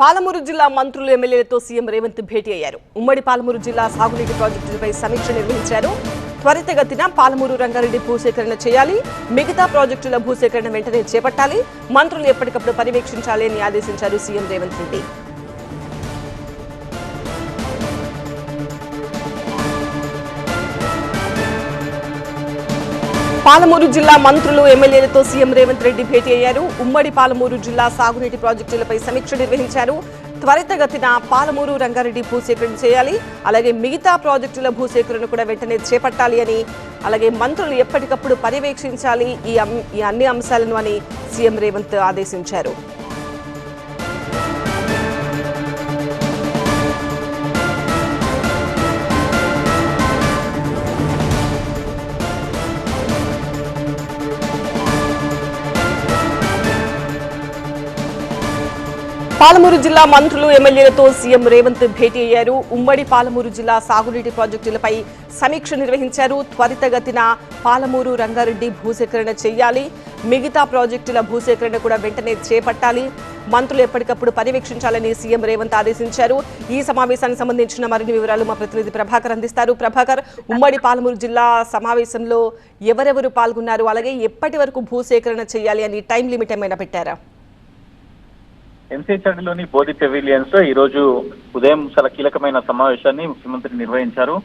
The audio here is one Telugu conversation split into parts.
పాలమూరు జిల్లా మంత్రులు ఎమ్మెల్యేలతో సీఎం రేవంత్ భేటీ అయ్యారు. ఉమ్మడి పాలమూరు జిల్లా సాగునీటి ప్రాజెక్టులపై సమీక్ష నిర్వహించారు. త్వరితగతిన పాలమూరు రంగారెడ్డి భూసేకరణ చేయాలి, మిగతా ప్రాజెక్టుల భూసేకరణ వెంటనే చేపట్టాలి, మంత్రులు ఎప్పటికప్పుడు పర్యవేక్షించాలి అని ఆదేశించారు సీఎం రేవంత్ రెడ్డి. పాలమూరు జిల్లా మంత్రులు ఎమ్మెల్యేలతో సీఎం రేవంత్ రెడ్డి భేటీ అయ్యారు. ఉమ్మడి పాలమూరు జిల్లా సాగునీటి ప్రాజెక్టులపై సమీక్ష నిర్వహించారు. త్వరితగతిన పాలమూరు రంగారెడ్డి భూసేకరణ చేయాలి, అలాగే మిగతా ప్రాజెక్టుల భూసేకరణ కూడా వెంటనే చేపట్టాలి అని, అలాగే మంత్రులు ఎప్పటికప్పుడు పర్యవేక్షించాలి ఈ అన్ని అంశాలను అని సీఎం రేవంత్ ఆదేశించారు. పాలమూరు జిల్లా మంత్రులు ఎమ్మెల్యేలతో సీఎం రేవంత్ భేటీ అయ్యారు. ఉమ్మడి పాలమూరు జిల్లా సాగునీటి ప్రాజెక్టులపై సమీక్ష నిర్వహించారు. త్వరితగతిన పాలమూరు రంగారెడ్డి భూసేకరణ చేయాలి, మిగతా ప్రాజెక్టుల భూసేకరణ కూడా వెంటనే చేపట్టాలి, మంత్రులు ఎప్పటికప్పుడు పర్యవేక్షించాలని సీఎం రేవంత్ ఆదేశించారు. ఈ సమావేశానికి సంబంధించిన మరిన్ని వివరాలు మా ప్రతినిధి ప్రభాకర్ అందిస్తారు. ప్రభాకర్, ఉమ్మడి పాలమూరు జిల్లా సమావేశంలో ఎవరెవరు పాల్గొన్నారు, అలాగే ఎప్పటి వరకు భూసేకరణ చేయాలి అని టైం లిమిట్ ఏమైనా పెట్టారా? ఎంసీహెచ్లోని బోధి పెవిలియన్స్ లో ఈ రోజు ఉదయం చాలా కీలకమైన సమావేశాన్ని ముఖ్యమంత్రి నిర్వహించారు.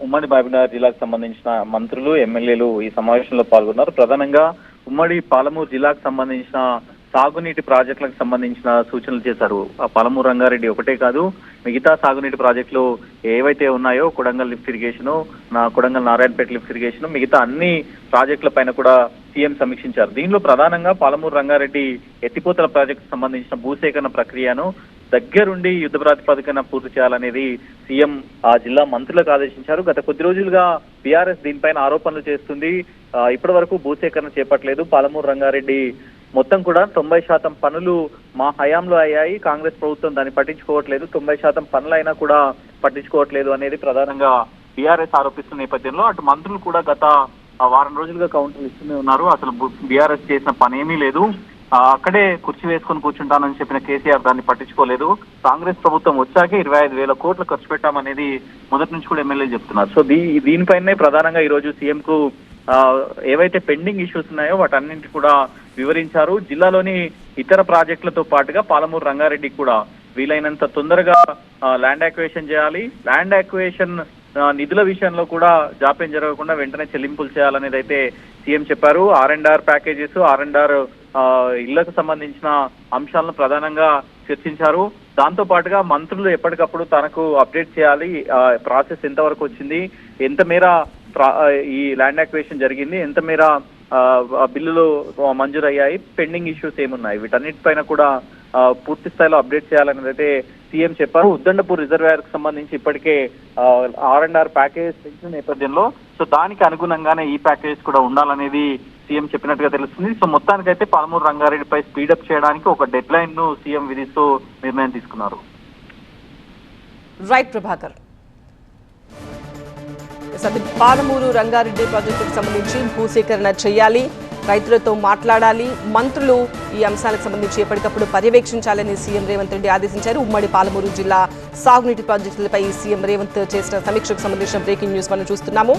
ఉమ్మడి మహబూబ్నగర్ జిల్లాకు సంబంధించిన మంత్రులు ఎమ్మెల్యేలు ఈ సమావేశంలో పాల్గొన్నారు. ప్రధానంగా ఉమ్మడి పాలమూరు జిల్లాకు సంబంధించిన సాగునీటి ప్రాజెక్టులకు సంబంధించిన సూచనలు చేశారు. పాలమూరు రంగారెడ్డి ఒకటే కాదు, మిగతా సాగునీటి ప్రాజెక్టులు ఏవైతే ఉన్నాయో Kodangal lift irrigation, Kodangal Narayanpet lift irrigation, మిగతా అన్ని ప్రాజెక్టుల పైన కూడా సీఎం సమీక్షించారు. దీనిలో ప్రధానంగా పాలమూరు రంగారెడ్డి ఎత్తిపోతల ప్రాజెక్టు సంబంధించిన భూసేకరణ ప్రక్రియను దగ్గరుండి యుద్ధ ప్రాతిపదికన పూర్తి చేయాలనేది సీఎం ఆ జిల్లా మంత్రులకు ఆదేశించారు. గత కొద్ది రోజులుగా బీఆర్ఎస్ దీనిపైన ఆరోపణలు చేస్తుంది. ఇప్పటి వరకు భూసేకరణ చేపట్టలేదు. పాలమూరు రంగారెడ్డి మొత్తం కూడా 90% పనులు మా హయాంలో అయ్యాయి, కాంగ్రెస్ ప్రభుత్వం దాన్ని పట్టించుకోవట్లేదు, 90% పనులు అయినా కూడా పట్టించుకోవట్లేదు అనేది ప్రధానంగా బీఆర్ఎస్ ఆరోపిస్తున్న నేపథ్యంలో అటు మంత్రులు కూడా గత వారం రోజులుగా కౌంటర్లు ఇస్తూనే ఉన్నారు. అసలు బీఆర్ఎస్ చేసిన పని ఏమీ లేదు, అక్కడే కుర్చీ వేసుకొని కూర్చుంటానని చెప్పిన కేసీఆర్ దాన్ని పట్టించుకోలేదు, కాంగ్రెస్ ప్రభుత్వం వచ్చాకే 25,000 కోట్లు ఖర్చు పెట్టామనేది మొదటి నుంచి కూడా ఎమ్మెల్యేలు చెప్తున్నారు. సో దీనిపైనే ప్రధానంగా ఈ రోజు సీఎం కు ఏవైతే పెండింగ్ ఇష్యూస్ ఉన్నాయో వాటన్నింటి కూడా వివరించారు. జిల్లాలోని ఇతర ప్రాజెక్టులతో పాటుగా పాలమూరు రంగారెడ్డి కూడా వీలైనంత తొందరగా ల్యాండ్ యాక్విజిషన్ చేయాలి, ల్యాండ్ యాక్విజిషన్ నిధుల విషయంలో కూడా జాప్యం జరగకుండా వెంటనే చెల్లింపులు చేయాలనేది అయితే సీఎం చెప్పారు. R&R ప్యాకేజెస్, R&R ఇళ్లకు సంబంధించిన అంశాలను ప్రధానంగా చర్చించారు. దాంతో పాటుగా మంత్రులు ఎప్పటికప్పుడు తనకు అప్డేట్ చేయాలి, ప్రాసెస్ ఎంతవరకు వచ్చింది, ఎంత మేర ఈ ల్యాండ్ యాక్విజిషన్ జరిగింది, ఎంత మేర బిల్లులు మంజూరయ్యాయి, పెండింగ్ ఇష్యూస్ ఏమున్నాయి, వీటన్నిటిపైన కూడా పూర్తి స్థాయిలో అప్డేట్ చేయాలనేది అయితే సీఎం చెప్పారు. ఉద్దండపూర్ రిజర్వాయర్ కు సంబంధించి ఇప్పటికే R&R ప్యాకేజ్ పెంచిన నేపథ్యంలో సో దానికి అనుగుణంగానే ఈ ప్యాకేజ్ కూడా ఉండాలనేది సీఎం చెప్పినట్టుగా తెలుస్తుంది. సో మొత్తానికైతే పాలమూరు రంగారెడ్డిపై స్పీడప్ చేయడానికి ఒక డెడ్ లైన్ ను సీఎం విధిస్తూ నిర్ణయం తీసుకున్నారు. రైట్ ప్రభాకర్, పాలమూరు రంగారెడ్డి ప్రాజెక్టుకు సంబంధించి భూసేకరణ చేయాలి, రైతులతో మాట్లాడాలి, మంత్రులు ఈ అంశాలకు సంబంధించి ఎప్పటికప్పుడు పర్యవేక్షించాలని సీఎం రేవంత్ రెడ్డి ఆదేశించారు. ఉమ్మడి పాలమూరు జిల్లా సాగునీటి ప్రాజెక్టులపై సీఎం రేవంత్ చేసిన సమీక్షకు సంబంధించిన బ్రేకింగ్ న్యూస్ మనం చూస్తున్నాము.